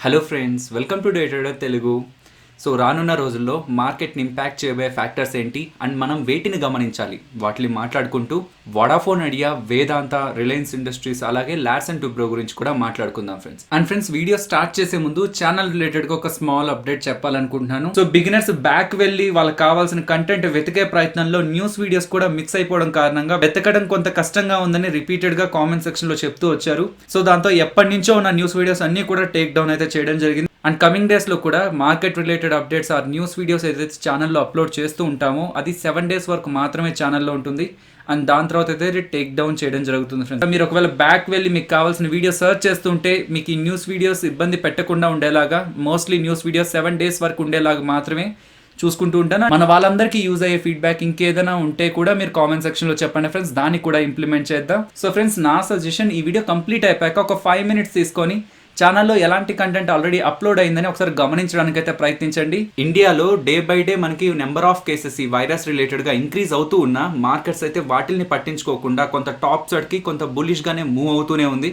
Hello friends, welcome to day trader Telugu. So రానున్న రోజుల్లో మార్కెట్ని ఇంపాక్ట్ చేయబోయే ఫ్యాక్టర్స్ ఏంటి అండ్ మనం వేటిని గమనించాలి వాటిని మాట్లాడుకుంటూ వడాఫోన్ ఐడియా, వేదాంత, రిలయన్స్ ఇండస్ట్రీస్ అలాగే లార్సన్ టూబ్రో గురించి కూడా మాట్లాడుకుందాం friends. And friends, video start చేసే ముందు ఛానల్ రిలేటెడ్గా ఒక స్మాల్ అప్డేట్ చెప్పాలనుకుంటున్నాను. సో బిగినర్స్ బ్యాక్ వెళ్ళి వాళ్ళకి కావాల్సిన కంటెంట్ వెతికే ప్రయత్నంలో న్యూస్ వీడియోస్ కూడా మిక్స్ అయిపోవడం కారణంగా వెతకడం కొంత కష్టంగా ఉందని రిపీటెడ్గా కామెంట్ సెక్షన్లో చెప్తూ వచ్చారు. సో దాంతో ఎప్పటి నుంచో ఉన్న న్యూస్ వీడియోస్ అన్ని కూడా టేక్ డౌన్ అయితే చేయడం జరిగింది. అండ్ కమింగ్ డేస్లో కూడా market related updates or news videos ఏదైతే ఛానల్లో అప్లోడ్ చేస్తూ ఉంటామో అది 7 days వరకు మాత్రమే ఛానల్లో ఉంటుంది. అండ్ దాని తర్వాత అయితే టేక్ డౌన్ చేయడం జరుగుతుంది ఫ్రెండ్స్. మీరు ఒకవేళ బ్యాక్ వెళ్ళి మీకు కావాల్సిన వీడియో సర్చ్ చేస్తుంటే మీకు ఈ న్యూస్ వీడియోస్ ఇబ్బంది పెట్టకుండా ఉండేలాగా, మోస్ట్లీ న్యూస్ వీడియోస్ 7 days వరకు ఉండేలాగా మాత్రమే చూసుకుంటూ ఉంటాను. మన వాళ్ళందరికీ యూజ్ అయ్యే ఫీడ్బ్యాక్ ఇంకేదైనా ఉంటే కూడా మీరు కామెంట్ సెక్షన్లో చెప్పండి ఫ్రెండ్స్, దాన్ని కూడా ఇంప్లిమెంట్ చేద్దాం. సో ఫ్రెండ్స్, నా సజెషన్ ఈ వీడియో కంప్లీట్ అయిపోయాక ఒక 5 minutes తీసుకొని ఛానల్లో ఎలాంటి కంటెంట్ ఆల్రెడీ అప్లోడ్ అయిందని ఒకసారి గమనించడానికి అయితే ప్రయత్నించండి. ఇండియాలో డే బై డే మనకి నెంబర్ ఆఫ్ కేసెస్ ఈ వైరస్ రిలేటెడ్గా ఇంక్రీజ్ అవుతూ ఉన్న మార్కెట్స్ అయితే వాటిల్ని పట్టించుకోకుండా కొంత టాప్ సైడ్కి కొంత బులిష్గానే మూవ్ అవుతూనే ఉంది.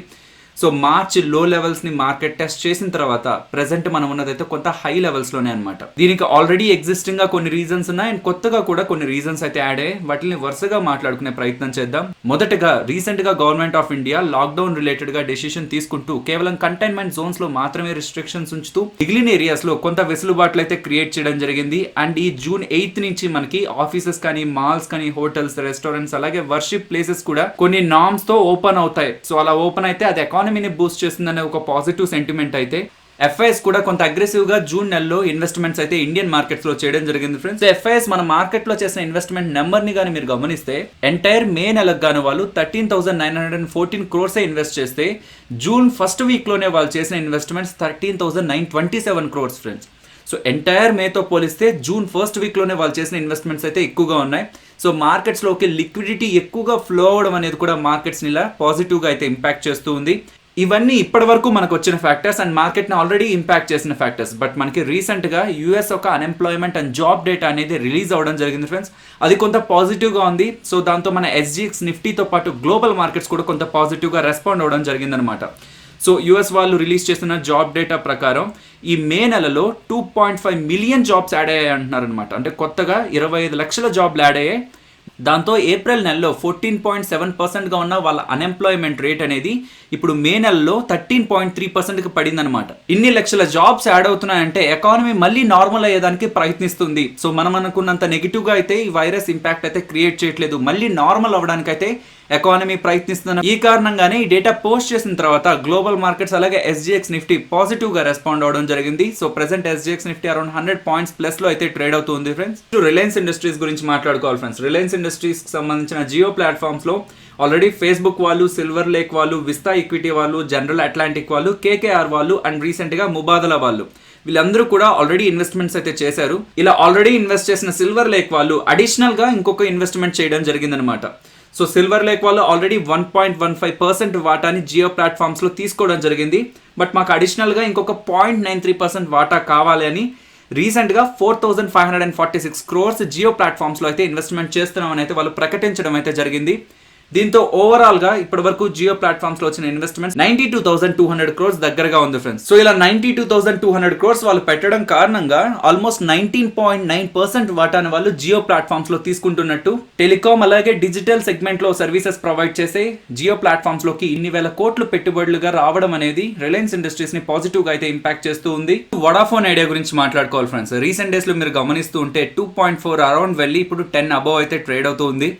సో మార్చ్ లో లెవెల్స్ని మార్కెట్ టెస్ట్ చేసిన తర్వాత ప్రెసెంట్ మనం ఉన్నదైతే కొంత హై లెవెల్స్లోనే అనమాట. దీనికి ఆల్రెడీ ఎగ్జిస్టింగ్గా కొన్ని రీజన్స్ ఉన్నాయి అండ్ కొత్తగా కూడా కొన్ని రీజన్స్ అయితే యాడ్ అయ్యాయి. వాటిని వరుసగా మాట్లాడుకునే ప్రయత్నం చేద్దాం. మొదటగా రీసెంట్గా గవర్నమెంట్ ఆఫ్ ఇండియా లాక్డౌన్ రిలేటెడ్గా డెసిషన్ తీసుకుంటూ కేవలం కంటైన్మెంట్ జోన్స్లో మాత్రమే రిస్ట్రిక్షన్స్ ఉంచుతూ మిగిలిన ఏరియాస్లో కొంత వెసులుబాట్లు అయితే క్రియేట్ చేయడం జరిగింది. అండ్ ఈ June 8th నుంచి మనకి ఆఫీసెస్ కానీ, మాల్స్ కానీ, హోటల్స్, రెస్టారెంట్స్ అలాగే వర్షిప్ ప్లేసెస్ కూడా కొన్ని నార్మ్స్ తో ఓపెన్ అవుతాయి. సో అలా ఓపెన్ అయితే అది ఎకానమీని బూస్ట్ చేస్తుందనే ఒక పాజిటివ్ సెంటిమెంట్ అయితే ఎఫ్ఐఎస్ కూడా కొంత అగ్రెసివ్ గా జూన్ నెలలో ఇన్వెస్ట్మెంట్స్ అయితే ఇండియన్ మార్కెట్స్ లో చేయడం జరిగింది ఫ్రెండ్స్. ఎఫ్ఐఎస్ మన మార్కెట్ లో చేసిన ఇన్వెస్ట్మెంట్ నెంబర్ ని కానీ మీరు గమనిస్తే ఎంటైర్ మే నెలకు గాను వాళ్ళు 13,914 crores ఇన్వెస్ట్ చేస్తే జూన్ ఫస్ట్ వీక్ లోనే వాళ్ళు చేసిన investments 13,927 crores friends. So entire మేతో పోలిస్తే జూన్ ఫస్ట్ వీక్లోనే వాళ్ళు చేసిన ఇన్వెస్ట్మెంట్స్ అయితే ఎక్కువగా ఉన్నాయి. సో మార్కెట్స్లోకి లిక్విడిటీ ఎక్కువగా ఫ్లో అవ్వడం అనేది కూడా మార్కెట్స్ని ఇలా పాజిటివ్గా అయితే ఇంపాక్ట్ చేస్తూ ఉంది. ఇవన్నీ ఇప్పటి వరకు మనకు వచ్చిన ఫ్యాక్టర్స్ అండ్ మార్కెట్ని ఆల్రెడీ ఇంపాక్ట్ చేసిన ఫ్యాక్టర్స్. బట్ మనకి రీసెంట్గా యూఎస్ ఒక అన్ఎంప్లాయ్మెంట్ అండ్ జాబ్ డేటా అనేది రిలీజ్ అవ్వడం జరిగింది ఫ్రెండ్స్. అది కొంత పాజిటివ్గా ఉంది. సో దాంతో మన SGX నిఫ్టీతో పాటు గ్లోబల్ మార్కెట్స్ కూడా కొంత పాజిటివ్గా రెస్పాండ్ అవ్వడం జరిగిందనమాట. సో యూఎస్ వాళ్ళు రిలీజ్ చేస్తున్న జాబ్ డేటా ప్రకారం ఈ మే నెలలో 2.5 million జాబ్స్ యాడ్ అయ్యాయి అంటున్నారు అనమాట. అంటే కొత్తగా 25 లక్షల జాబ్లు యాడ్ అయ్యాయి. దాంతో ఏప్రిల్ నెలలో 14.7%గా ఉన్న వాళ్ళ అన్ఎంప్లాయ్మెంట్ రేట్ అనేది ఇప్పుడు మే నెలలో 13.3%కి పడిందనమాట. ఇన్ని లక్షల జాబ్స్ యాడ్ అవుతున్నాయంటే ఎకానమీ మళ్ళీ నార్మల్ అయ్యేదానికి ప్రయత్నిస్తుంది. సో మనం అనుకున్నంత నెగిటివ్గా అయితే ఈ వైరస్ ఇంపాక్ట్ అయితే క్రియేట్ చేయట్లేదు. మళ్ళీ నార్మల్ అవ్వడానికి అయితే ఎకానమీ ప్రయత్నిస్తున్న ఈ కారణంగానే ఈ డేటా పోస్ట్ చేసిన తర్వాత గ్లోబల్ మార్కెట్స్ అలాగే SGX నిఫ్టీ పాజిటివ్ గా రెస్పాండ్ అవడం జరిగింది. So present SGX Nifty around 100 points plus లో అయితే ట్రేడ్ అవుతుంది ఫ్రెండ్స్. రిలయన్స్ ఇండస్ట్రీస్ గురించి మాట్లాడుకోవాలి ఫ్రెండ్స్. రిలయన్స్ ఇండస్ట్రీస్ కి సంబంధించిన జియో ప్లాట్ఫామ్స్ లో ఆల్రెడీ ఫేస్బుక్ వాళ్ళు, సిల్వర్ లేక్ వాళ్ళు, విస్తా ఈక్విటీ వాళ్ళు, జనరల్ అట్లాంటిక్ వాళ్ళు, KKR వాళ్ళు అండ్ రీసెంట్ గా ముబాదలా వాళ్ళు వీళ్ళందరూ కూడా ఆల్రెడీ ఇన్వెస్ట్మెంట్స్ అయితే చేశారు. ఇలా ఆల్రెడీ ఇన్వెస్ట్ చేసిన సిల్వర్ లేక్ వాళ్ళు అడిషనల్ గా ఇంకొక ఇన్వెస్ట్మెంట్ చేయడం జరిగిందనమాట. సో సిల్వర్ లేక్ వాళ్ళు ఆల్రెడీ 1.15% వాటాని జియో ప్లాట్ఫామ్స్ లో తీసుకోవడం జరిగింది. బట్ మాకు అడిషనల్ గా ఇంకొక 0.93% వాటా కావాలి అని రీసెంట్ గా 4,546 crores జియో ప్లాట్ఫామ్స్ లో అయితే ఇన్వెస్ట్మెంట్ చేస్తున్నామని అయితే వాళ్ళు ప్రకటించడం అయితే జరిగింది. దీంతో ఓవరాల్ గా ఇప్పటి వరకు జియో ప్లాట్ఫామ్స్ లో వచ్చిన ఇన్వెస్ట్మెంట్స్ 92,200 crores దగ్గరగా ఉంది ఫ్రెండ్స్. సో ఇలా 92,200 crores వాళ్ళు పెట్టడం కారణంగా ఆల్మోస్ట్ 19.9% వాటాను వాళ్ళు జియో ప్లాట్ఫామ్స్ లో తీసుకుంటున్నట్టు టెలికాం అలాగే డిజిటల్ సెగ్మెంట్ లో సర్వీసెస్ ప్రొవైడ్ చేసే జియో ప్లాట్ఫామ్స్ లోకి ఇన్ని వేల కోట్లు పెట్టుబడులుగా రావడం అనేది రిలయన్స్ ఇండస్ట్రీస్ ని పాజిటివ్ గా అయితే ఇంపాక్ట్ చేస్తూ ఉంది. వడాఫోన్ ఐడియా గురించి మాట్లాడుకోవాలి ఫ్రెండ్స్. రీసెంట్ డేస్ లో మీరు గమనిస్తూ ఉంటే 2.4 అరౌండ్ వెళ్ళి ఇప్పుడు 10 above అయితే ట్రేడ్ అవుతూ ఉంది.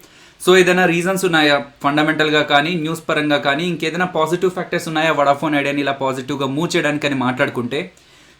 సో ఏదైనా రీజన్స్ ఉన్నాయా ఫండమెంటల్గా కానీ, న్యూస్ పరంగా కానీ, ఇంకేదైనా పాజిటివ్ ఫ్యాక్టర్స్ ఉన్నాయా వడాఫోన్ ఐడియాని ఇలా పాజిటివ్గా మూవ్ చేయడానికి అని మాట్లాడుకుంటే,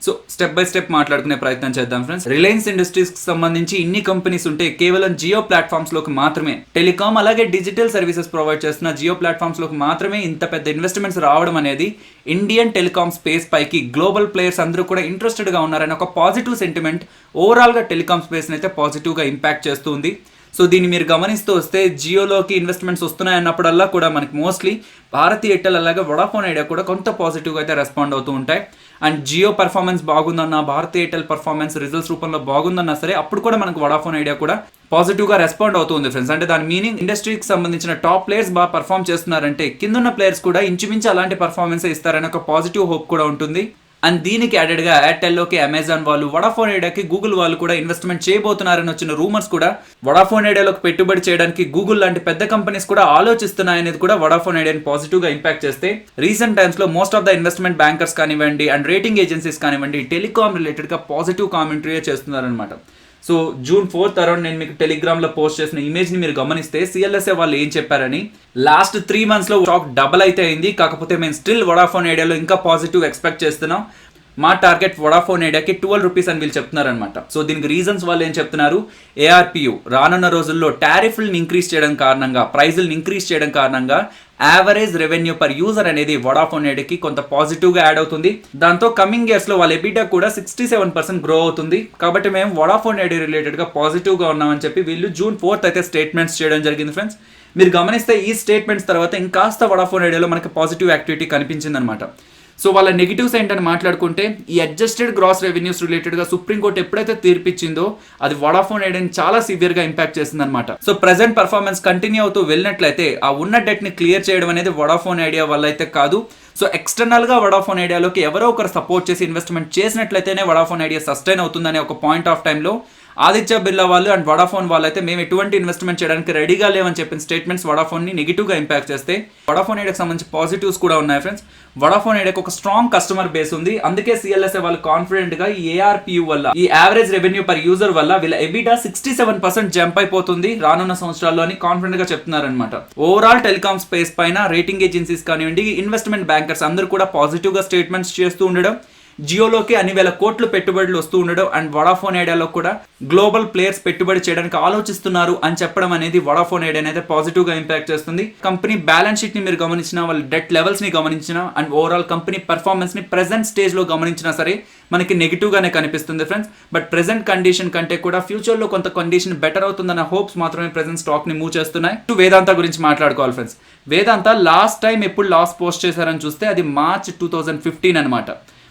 సో స్టెప్ బై స్టెప్ మాట్లాడుకునే ప్రయత్నం చేద్దాం ఫ్రెండ్స్. రిలయన్స్ ఇండస్ట్రీస్కి సంబంధించి ఇన్ని కంపెనీస్ ఉంటే కేవలం జియో ప్లాట్ఫామ్స్లోకి మాత్రమే, టెలికాం అలాగే డిజిటల్ సర్వీసెస్ ప్రొవైడ్ చేస్తున్న జియో ప్లాట్ఫామ్స్లోకి మాత్రమే ఇంత పెద్ద ఇన్వెస్ట్మెంట్స్ రావడం అనేది ఇండియన్ టెలికాం స్పేస్ పైకి గ్లోబల్ ప్లేయర్స్ అందరూ కూడా ఇంట్రెస్టెడ్గా ఉన్నారని ఒక పాజిటివ్ సెంటిమెంట్ ఓవరాల్గా టెలికాం స్పేస్ని అయితే పాజిటివ్గా ఇంపాక్ట్ చేస్తుంది. సో దీన్ని మీరు గమనిస్తూ వస్తే జియోలోకి ఇన్వెస్ట్మెంట్స్ వస్తున్నాయి అన్నప్పుడల్లా కూడా మనకి మోస్ట్లీ భారతీ ఎయిర్టెల్ అలాగే వడాఫోన్ ఐడియా కూడా కొంత పాజిటివ్గా అయితే రెస్పాండ్ అవుతూ ఉంటాయి. అండ్ జియో పర్ఫార్మెన్స్ బాగుందన్నా, భారతీ ఎయిర్టెల్ పర్ఫార్మెన్స్ రిజల్ట్స్ రూపంలో బాగుందన్నా సరే అప్పుడు కూడా మనకు వడాఫోన్ ఐడియా కూడా పాజిటివ్గా రెస్పాండ్ అవుతుంది ఫ్రెండ్స్. అంటే దాని మీనింగ్ ఇండస్ట్రీకి సంబంధించిన టాప్ ప్లేయర్స్ బాగా పర్ఫామ్ చేస్తున్నారంటే కిందున్న ప్లేయర్స్ కూడా ఇంచుమించు అలాంటి పర్ఫార్మెన్స్ ఇస్తారని ఒక పాజిటివ్ హోప్ కూడా ఉంటుంది. అండ్ దీనికి యాడెడ్ గా ఎయిర్టెల్లోకి అమెజాన్ వాళ్ళు, వడాఫోన్ ఐడియాకి గూగుల్ వాళ్ళు కూడా ఇన్వెస్ట్మెంట్ చేయబోతున్నారని వచ్చిన రూమర్స్ కూడా వడాఫోన్ ఐడియాలోకి పెట్టుబడి చేయడానికి గూగుల్ లాంటి పెద్ద కంపెనీస్ కూడా ఆలోచిస్తున్నాయనేది కూడా వడాఫోన్ ఐడియాని పాజిటివ్ గా ఇంపాక్ట్ చేస్తే, రీసెంట్ టైమ్స్ లో most of the investment bankers కానివ్వండి అండ్ రేటింగ్ ఏజెన్సీస్ కానివ్వండి టెలికామ్ రిలేటెడ్ గా పాజిటివ్ కామెంటరీ చేస్తున్నారనమాట. సో June 4th అరౌండ్ నేను మీకు టెలిగ్రామ్ లో పోస్ట్ చేసిన ఇమేజ్ ని మీరు గమనిస్తే CLSA వాళ్ళు ఏం చెప్పారని, లాస్ట్ 3 months లో స్టాక్ డబుల్ అయితే అయింది, కాకపోతే మేము స్టిల్ వడాఫోన్ ఐడియాలో ఇంకా పాజిటివ్ ఎక్స్పెక్ట్ చేస్తున్నాం, మా టార్గెట్ వడాఫోన్ ఐడియాకి 12 రూపీస్ అని వీళ్ళు చెప్తున్నారు అనమాట. సో దీనికి రీజన్స్ వాళ్ళు ఏం చెప్తున్నారు, ARPU రానున్న రోజుల్లో టారిఫ్లను ఇంక్రీజ్ చేయడం కారణంగా, ప్రైజులను ఇంక్రీజ్ చేయడం కారణంగా యావరేజ్ రెవెన్యూ పర్ యూజర్ అనేది వడాఫోన్ ఐడియాకి కొంత పాజిటివ్ గా యాడ్ అవుతుంది. దాంతో కమింగ్ ఇయర్స్ లో వాళ్ళ ఎబిటా కూడా 67% గ్రో అవుతుంది. కాబట్టి మేము వడాఫోన్ ఐడియా రిలేటెడ్ గా పాజిటివ్ గా ఉన్నామని చెప్పి వీళ్ళు June 4th అయితే స్టేట్మెంట్స్ చేయడం జరిగింది ఫ్రెండ్స్. మీరు గమనిస్తే ఈ స్టేట్మెంట్స్ తర్వాత ఇంకాస్త వడాఫోన్ ఐడియాలో మనకి పాజిటివ్ యాక్టివిటీ కనిపించింది అనమాట. సో వాళ్ళ నెగిటివ్స్ ఏంటని మాట్లాడుకుంటే, ఈ అడ్జస్టెడ్ గ్రాస్ రెవెన్యూస్ రిలేటెడ్గా సుప్రీంకోర్టు ఎప్పుడైతే తీర్పిచ్చిందో అది వడాఫోన్ ఐడియాని చాలా సివియర్గా ఇంపాక్ట్ చేసింది అనమాట. సో ప్రెసెంట్ పర్ఫార్మెన్స్ కంటిన్యూ అవుతూ వెళ్ళినట్లయితే ఆ ఉన్న డెట్ని క్లియర్ చేయడం అనేది వడాఫోన్ ఐడియా వల్ల అయితే కాదు. సో ఎక్స్టర్నల్గా వడాఫోన్ ఐడియాలోకి ఎవరో ఒకరు సపోర్ట్ చేసి ఇన్వెస్ట్మెంట్ చేసినట్లయితేనే వడాఫోన్ ఐడియా సస్టైన్ అవుతుందనే ఒక పాయింట్ ఆఫ్ టైంలో ఆదిత్య బిర్లా వాళ్ళు అండ్ వడాఫోన్ వాళ్ళు అయితే మేము ఎటువంటి ఇన్వెస్ట్మెంట్ చేయడానికి రెడీగా లేవని చెప్పిన స్టేట్మెంట్స్ వడాఫోన్ని నెగిటివ్గా ఇంపాక్ట్ చేస్తే, వడాఫోన్ ఐడియాకి సంబంధించి పాజిటివ్స్ కూడా ఉన్నాయి ఫ్రెండ్స్. వడాఫోన్ ఐడియాకి ఒక స్ట్రాంగ్ కస్టమర్ బేస్ ఉంది, అందుకే CLSA వాళ్ళు కాన్ఫిడెంట్ గా ఈ ARPU వల్ల, ఈ యావరేజ్ రెవెన్యూ పర్ యూజర్ వల్ల వీళ్ళ ఎబిటా 67% జంప్ అయిపోతుంది రానున్న సంవత్సరాల్లో అని కాన్ఫిడెంట్ గా చెప్తున్నారనమాట. ఓవరాల్ టెలికామ్ స్పేస్ పైన రేటింగ్ ఏజెన్సీస్ కానివ్వండి, ఇన్వెస్ట్మెంట్ బ్యాంకర్స్ అందరూ కూడా పాజిటివ్ గా స్టేట్మెంట్స్ చేస్తూ ఉండడం, జియోలోకి అన్ని వేల కోట్లు పెట్టుబడులు వస్తూ ఉండడం అండ్ వడాఫోన్ ఐడియాలో కూడా గ్లోబల్ ప్లేయర్స్ పెట్టుబడి చేయడానికి ఆలోచిస్తున్నారు అని చెప్పడం అనేది వడాఫోన్ ఐడియాని అయితే పాజిటివ్ గా ఇంపాక్ట్ చేస్తుంది. కంపెనీ బ్యాలెన్స్ షీట్ ని మీరు గమనించినా, వాళ్ళ డెట్ లెవెల్స్ ని గమనించినా అండ్ ఓవరాల్ కంపెనీ పర్ఫార్మెన్స్ ని ప్రెసెంట్ స్టేజ్ లో గమనించినా సరే మనకి నెగిటివ్ గానే కనిపిస్తుంది ఫ్రెండ్స్. బట్ ప్రెసెంట్ కండిషన్ కంటే కూడా ఫ్యూచర్ లో కొంత కండిషన్ బెటర్ అవుతుందన్న హోప్స్ మాత్రమే ప్రెసెంట్ స్టాక్ ని మూవ్ చేస్తున్నాయి. వేదాంత గురించి మాట్లాడుకోవాలి ఫ్రెండ్స్. వేదాంత లాస్ట్ టైం ఎప్పుడు లాస్ పోస్ట్ చేశారని చూస్తే అది March 2015 అనమాట.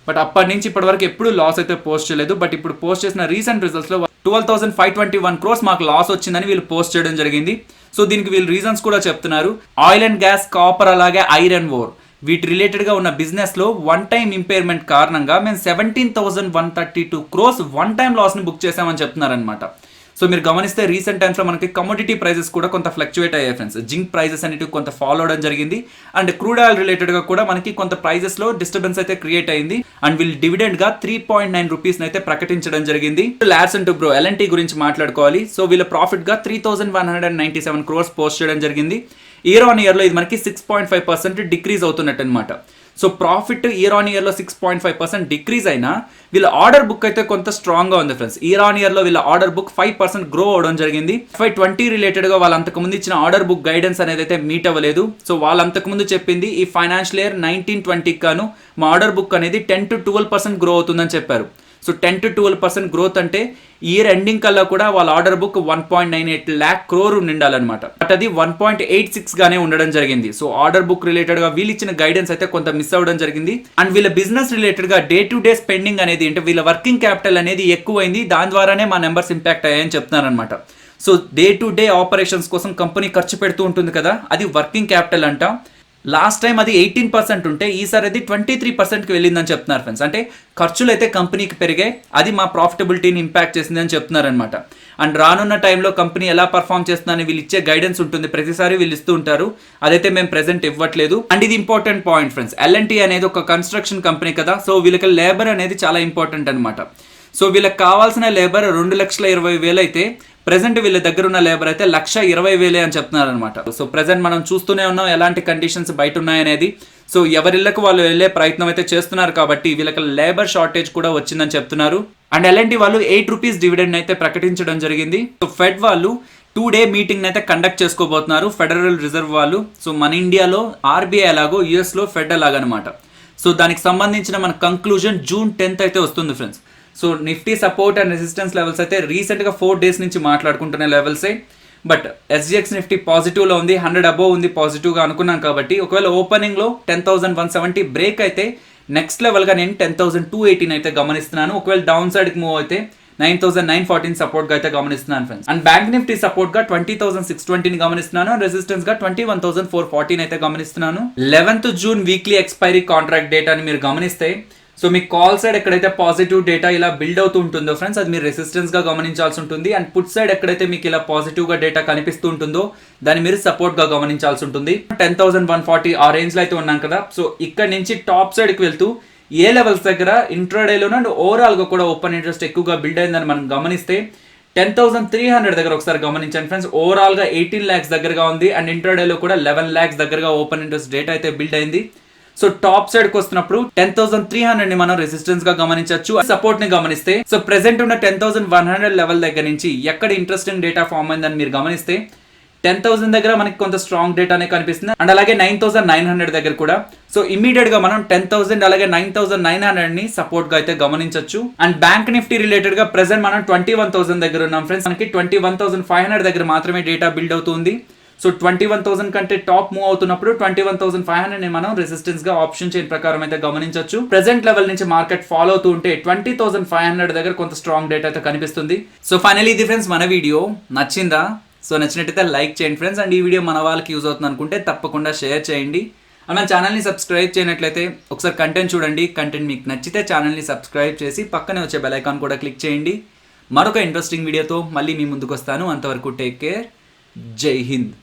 బట్ అప్పటి నుంచి ఇప్పటి వరకు ఎప్పుడు లాస్ అయితే పోస్ట్ చేయలేదు. బట్ ఇప్పుడు పోస్ట్ చేసిన రీసెంట్ రిజల్ట్స్ లో 12,521 crores మాకు లాస్ వచ్చిందని వీళ్ళు పోస్ట్ చేయడం జరిగింది. సో దీనికి వీళ్ళు రీజన్స్ కూడా చెప్తున్నారు. ఆయిల్ అండ్ గ్యాస్, కాపర్, అలాగే ఐరన్ ఓర్ వీటి రిలేటెడ్ గా ఉన్న బిజినెస్ లో వన్ టైం ఇంపైర్మెంట్ కారణంగా మేము 17,132 crores వన్ టైం లాస్ ని బుక్ చేసామని చెప్తున్నారు అనమాట. సో మీరు గమనిస్తే రీసెంట్ టైమ్స్ లో మనకి కమోడిటీ ప్రైజెస్ కూడా కొంత ఫ్లక్చువేట్ అయ్యాయి ఫ్రెండ్స్. జింక్ ప్రైజెస్ అనేవి కొంత ఫాలో అవడం జరిగింది అండ్ క్రూడ్ ఆయిల్ రిలేటెడ్ గా కూడా మనకి కొంత ప్రైజెస్ లో డిస్టర్బెన్స్ అయితే క్రియేట్ అయింది అండ్ వీళ్ళు డివిడెండ్ గా 3.9 రూపీస్ అయితే ప్రకటించడం జరిగింది. లాడ్స్ అండ్ బ్రో L&T గురించి మాట్లాడుకోవాలి. సో వీళ్ళ ప్రాఫిట్ గా 3,197 crores పోస్ట్ చేయడం జరిగింది. ఇయర్ ఆన్ ఇయర్ లో ఇది మనకి 6.5% డిక్రీజ్ అవుతున్నట్టు అనమాట. So profit year on year లో 6.5% డిక్రీజ్ అయినా వీళ్ళ ఆర్డర్ బుక్ అయితే కొంత స్ట్రాంగ్ గా ఉంది ఫ్రెండ్స్. ఇయర్ ఆన్ ఇయర్ లో వీళ్ళ ఆర్డర్ బుక్ 5% గ్రో అవడం జరిగింది. FY20 రిలేటెడ్ గా వాళ్ళ అంతకుముందు ఇచ్చిన ఆర్డర్ బుక్ గైడెన్స్ అనేది అయితే మీట్ అవ్వలేదు. సో వాళ్ళ అంతకుముందు చెప్పింది ఈ ఫైనాన్షియల్ ఇయర్ 19-20 గాను మా ఆర్డర్ బుక్ అనేది 10 to 12% గ్రో అవుతుందని చెప్పారు. సో 10 to 12% గ్రోత్ అంటే ఇయర్ ఎండింగ్ కల్లా కూడా వాళ్ళ ఆర్డర్ బుక్ 1.98 lakh crore ఉండాలన్నమాట. బట్ అది 1.86 గానే ఉండడం జరిగింది. సో ఆర్డర్ బుక్ రిలేటెడ్ గా వీళ్ళు ఇచ్చిన గైడెన్స్ అయితే కొంత మిస్ అవ్వడం జరిగింది. అండ్ వీళ్ళ బిజినెస్ రిలేటెడ్ గా డే టు డే స్పెండింగ్ అనేది అంటే వీళ్ళ వర్కింగ్ క్యాపిటల్ అనేది ఎక్కువైంది, దాని ద్వారానే మా నెంబర్స్ ఇంపాక్ట్ అయ్యాయని చెప్తున్నారు అనమాట. So day to day operations కోసం కంపెనీ ఖర్చు పెడుతూ ఉంటుంది కదా, అది వర్కింగ్ క్యాపిటల్ అంట. లాస్ట్ టైం అది 18% ఉంటే ఈసారి అది 23%కి వెళ్ళిందని చెప్తున్నారు ఫ్రెండ్స్. అంటే ఖర్చులు అయితే కంపెనీకి పెరిగాయి, అది మా ప్రాఫిటబిలిటీని ఇంపాక్ట్ చేసింది అని చెప్తున్నారు అనమాట. అండ్ రానున్న టైంలో కంపెనీ ఎలా పర్ఫామ్ చేస్తుందని వీళ్ళు ఇచ్చే గైడెన్స్ ఉంటుంది, ప్రతిసారి వీళ్ళు ఇస్తూ ఉంటారు, అదైతే మేము ప్రెసెంట్ ఇవ్వట్లేదు. అండ్ ఇది ఇంపార్టెంట్ పాయింట్ ఫ్రెండ్స్. L&T అనేది ఒక కన్స్ట్రక్షన్ కంపెనీ కదా, సో వీళ్ళకి లేబర్ అనేది చాలా ఇంపార్టెంట్ అనమాట. సో వీళ్ళకి కావాల్సిన లేబర్ 2,20,000 అయితే ప్రెసెంట్ వీళ్ళ దగ్గర ఉన్న లేబర్ అయితే 1,20,000 అని చెప్తున్నారు అనమాట. సో ప్రెసెంట్ మనం చూస్తూనే ఉన్నాం ఎలాంటి కండిషన్స్ బయట ఉన్నాయనేది. సో ఎవరిళ్ళకు వాళ్ళు వెళ్ళే ప్రయత్నం అయితే చేస్తున్నారు కాబట్టి వీళ్ళకి లేబర్ షార్టేజ్ కూడా వచ్చిందని చెప్తున్నారు. అండ్ L&T వాళ్ళు 8 రూపీస్ డివిడెండ్ అయితే ప్రకటించడం జరిగింది. సో ఫెడ్ వాళ్ళు 2-day మీటింగ్ అయితే కండక్ట్ చేసుకోబోతున్నారు, ఫెడరల్ రిజర్వ్ వాళ్ళు. సో మన ఇండియాలో RBI ఎలాగో US లో ఫెడ్ అలాగనమాట. సో దానికి సంబంధించిన మన కంక్లూజన్ June 10th అయితే వస్తుంది friends. So Nifty support and resistance levels అయితే రీసెంట్గా 4 days నుంచి మాట్లాడుకుంటున్న లెవెల్సే. బట్ SGX నిఫ్టీ పాజిటివ్లో ఉంది, 100 అబోవ్ ఉంది పాజిటివ్గా అనుకున్నాం కాబట్టి ఒకవేళ ఓపెనింగ్లో 10,170 బ్రేక్ అయితే నెక్స్ట్ లెవెల్గా నేను 10,218 అయితే గమనిస్తున్నాను. ఒకవేళ డౌన్ సైడ్కి మూవ్ అయితే 9,914 సపోర్ట్గా అయితే గమనిస్తున్నాను ఫ్రెండ్స్. అండ్ బ్యాంక్ నిఫ్టీ సపోర్ట్గా 20,620 గమనిస్తున్నాను, రెసిస్టెన్స్గా 21,414 అయితే గమనిస్తున్నాను. 11th June weekly expiry contract date అని మీరు గమనిస్తే సో మీ కాల్ సైడ్ ఎక్కడైతే పాజిటివ్ డేటా ఇలా బిల్డ్ అవుతూ ఉంటుందో ఫ్రెండ్స్, అది మీరు రెసిస్టెన్స్ గా గమనించాల్సి ఉంటుంది. అండ్ పుట్ సైడ్ ఎక్కడైతే మీకు ఇలా పాజిటివ్ గా డేటా కనిపిస్తూ ఉంటుందో దాన్ని మీరు సపోర్ట్ గా గమనించాల్సి ఉంటుంది. 10,140 ఆ రేంజ్ లో అయితే ఉన్నాం కదా. సో ఇక్కడ నుంచి టాప్ సైడ్ కి వెళ్తూ ఏ లెవెల్స్ దగ్గర ఇంట్రాడేలోనూ అండ్ ఓవరాల్ గా కూడా ఓపెన్ ఇంట్రెస్ట్ ఎక్కువగా బిల్డ్ అయిందని మనం గమనిస్తే 10,300 దగ్గర ఒకసారి గమనించండి ఫ్రెండ్స్. ఓవరాల్ గా 18 lakhs దగ్గరగా ఉంది అండ్ ఇంట్రాడేలో కూడా 11 lakhs దగ్గరగా ఓపెన్ ఇంట్రెస్ట్ డేటా అయితే బిల్డ్ అయింది. సో టాప్ సైడ్ కి వస్తున్నప్పుడు 10,300 ని మనం రెసిస్టెన్స్ గా గమనించవచ్చు. సపోర్ట్ ని గమనిస్తే సో ప్రెసెంట్ ఉన్న 10,100 లెవెల్ దగ్గర నుంచి ఎక్కడ ఇంట్రెస్టింగ్ డేటా ఫామ్ అయిందని మీరు గమనిస్తే 10,000 దగ్గర మనకి కొంత స్ట్రాంగ్ డేటానే కనిపిస్తుంది అండ్ అలాగే 9,900 దగ్గర కూడా. సో ఇమీడియట్ గా మనం 10,000 అలాగే 9,900 ని సపోర్ట్ గా అయితే గమనించవచ్చు. అండ్ బ్యాంక్ నిఫ్టీ రిలేటెడ్ గా ప్రెసెంట్ మనం 21,000 దగ్గర ఉన్నాం ఫ్రెండ్స్. మనకి 21,500 దగ్గర మాత్రమే డేటా బిల్డ్ అవుతుంది. సో 21,000 కంటే టాప్ మూవ్ అవుతున్నప్పుడు 21,500 ని మనం రెసిస్టెన్స్ గా ఆప్షన్ చైన్ ప్రకారం అయితే గమనించవచ్చు. ప్రెసెంట్ లెవెల్ నుంచి మార్కెట్ ఫాలో అవుతూ ఉంటే 20,500 దగ్గర కొంత స్ట్రాంగ్ డేటా అయితే కనిపిస్తుంది. సో ఫైనలీ ఇది ఫ్రెండ్స్ మన వీడియో నచ్చిందా? సో నచ్చినట్టయితే లైక్ చేయండి ఫ్రెండ్స్. అండ్ ఈ వీడియో మన వాళ్ళకి యూజ్ అవుతుంది అనుకుంటే తప్పకుండా షేర్ చేయండి. అండ్ మన ఛానల్ని సబ్స్క్రైబ్ చేయనట్లయితే ఒకసారి కంటెంట్ చూడండి. కంటెంట్ మీకు నచ్చితే ఛానల్ని సబ్స్క్రైబ్ చేసి పక్కనే వచ్చే బెల్ ఐకాన్ కూడా క్లిక్ చేయండి. మరొక ఇంట్రెస్టింగ్ వీడియోతో మళ్ళీ మీ ముందుకు వస్తాను. అంతవరకు టేక్ కేర్. జై హింద్.